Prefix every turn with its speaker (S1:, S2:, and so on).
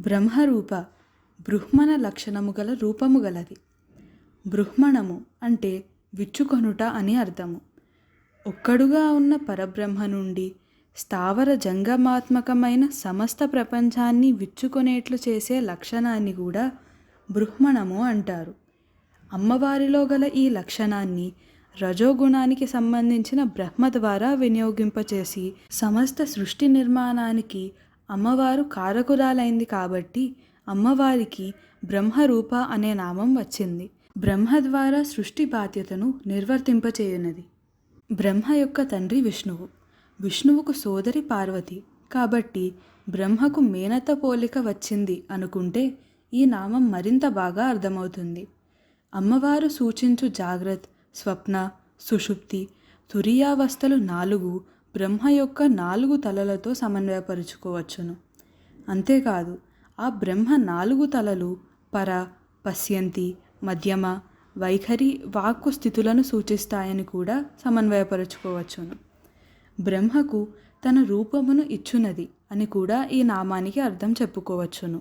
S1: బ్రహ్మరూప బృహ్మణ లక్షణము గల రూపము గలది. బృహ్మణము అంటే విచ్చుకొనుట అని అర్థము. ఒక్కడుగా ఉన్న పరబ్రహ్మ నుండి స్థావర జంగమాత్మకమైన సమస్త ప్రపంచాన్ని విచ్చుకొనేట్లు చేసే లక్షణాన్ని కూడా బృహ్మణము అంటారు. అమ్మవారిలో గల ఈ లక్షణాన్ని రజోగుణానికి సంబంధించిన బ్రహ్మ ద్వారా వినియోగింపచేసి సమస్త సృష్టి నిర్మాణానికి అమ్మవారు కారకురాలైంది కాబట్టి అమ్మవారికి బ్రహ్మరూప అనే నామం వచ్చింది. బ్రహ్మ ద్వారా సృష్టి బాధ్యతను నిర్వర్తింపచేయునది. బ్రహ్మ యొక్క తండ్రి విష్ణువు, విష్ణువుకు సోదరి పార్వతి కాబట్టి బ్రహ్మకు మేనత్త పోలిక వచ్చింది అనుకుంటే ఈ నామం మరింత బాగా అర్థమవుతుంది. అమ్మవారు సూచించు జాగ్రత్త, స్వప్న, సుషుప్తి, తురీయావస్థలు 4 బ్రహ్మ యొక్క 4 తలలతో సమన్వయపరుచుకోవచ్చును. అంతేకాదు ఆ బ్రహ్మ 4 తలలు పర, పశ్యంతి, మధ్యమ, వైఖరి, వాక్కు స్థితులను సూచిస్తాయని కూడా సమన్వయపరుచుకోవచ్చును. బ్రహ్మకు తన రూపమును ఇచ్చునది అని కూడా ఈ నామానికి అర్థం చెప్పుకోవచ్చును.